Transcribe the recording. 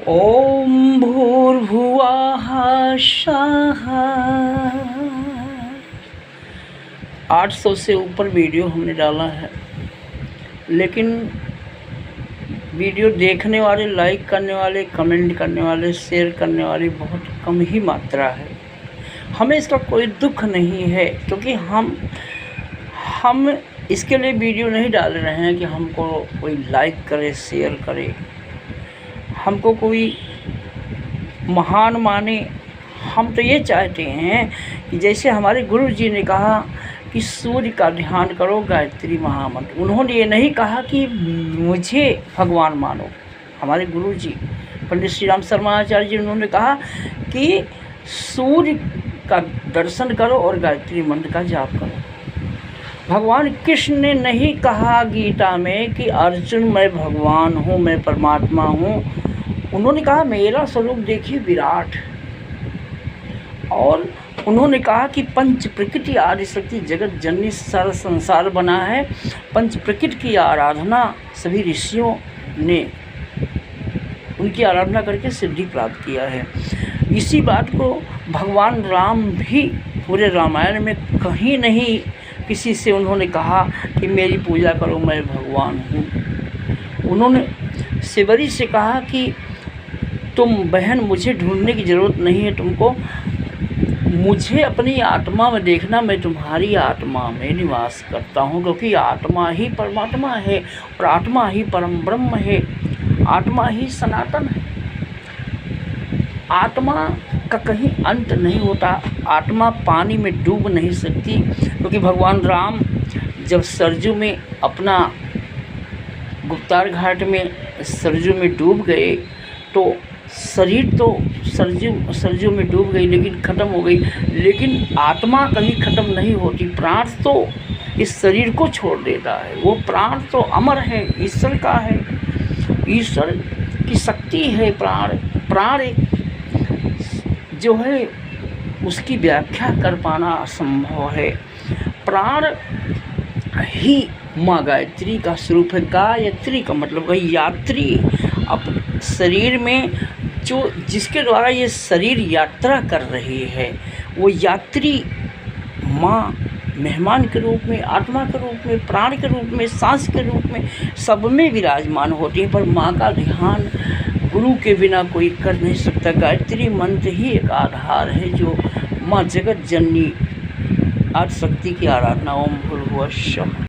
ओम भूर्भुवः स्वः। 800 से ऊपर वीडियो हमने डाला है, लेकिन वीडियो देखने वाले, लाइक करने वाले, कमेंट करने वाले, शेयर करने वाले बहुत कम ही मात्रा है। हमें इसका कोई दुख नहीं है, क्योंकि हम इसके लिए वीडियो नहीं डाल रहे हैं कि हमको कोई लाइक करे, शेयर करे, हमको कोई महान माने। हम तो ये चाहते हैं कि जैसे हमारे गुरु जी ने कहा कि सूर्य का ध्यान करो, गायत्री महामंत्र। उन्होंने ये नहीं कहा कि मुझे भगवान मानो। हमारे गुरु जी पंडित श्री राम शर्मा आचार्य जी, उन्होंने कहा कि सूर्य का दर्शन करो और गायत्री मंत्र का जाप करो। भगवान कृष्ण ने नहीं कहा गीता में कि अर्जुन मैं भगवान हूँ, मैं परमात्मा हूँ। उन्होंने कहा मेरा स्वरूप देखिए विराट। और उन्होंने कहा कि पंच प्रकृति आदि शक्ति जगत जननी सारा संसार बना है। पंच प्रकृति की आराधना सभी ऋषियों ने उनकी आराधना करके सिद्धि प्राप्त किया है। इसी बात को भगवान राम भी पूरे रामायण में कहीं नहीं किसी से उन्होंने कहा कि मेरी पूजा करो, मैं भगवान हूँ। उन्होंने शिवरी से कहा कि तुम बहन, मुझे ढूंढने की ज़रूरत नहीं है, तुमको मुझे अपनी आत्मा में देखना, मैं तुम्हारी आत्मा में निवास करता हूँ, क्योंकि आत्मा ही परमात्मा है और आत्मा ही परम ब्रह्म है, आत्मा ही सनातन है। आत्मा का कहीं अंत नहीं होता। आत्मा पानी में डूब नहीं सकती, क्योंकि भगवान राम जब सरजू में अपना गुप्तार घाट में सरजू में डूब गए तो शरीर तो सरजू में डूब गई, लेकिन ख़त्म हो गई। लेकिन आत्मा कभी ख़त्म नहीं होती। प्राण तो इस शरीर को छोड़ देता है, वो प्राण तो अमर है, ईश्वर का है, ईश्वर की शक्ति है। प्राण एक जो है उसकी व्याख्या कर पाना असंभव है। प्राण ही माँ गायत्री का स्वरूप है। गायत्री का मतलब है यात्री। अब शरीर में जिसके द्वारा ये शरीर यात्रा कर रही है, वो यात्री माँ मेहमान के रूप में, आत्मा के रूप में, प्राण के रूप में, सांस के रूप में, सब में विराजमान होती है। पर माँ का ध्यान गुरु के बिना कोई कर नहीं सकता। गायत्री मंत्र ही एक आधार है जो माँ जगत जननी आदि शक्ति की आराधना। ओम भूर्भुवः स्वः।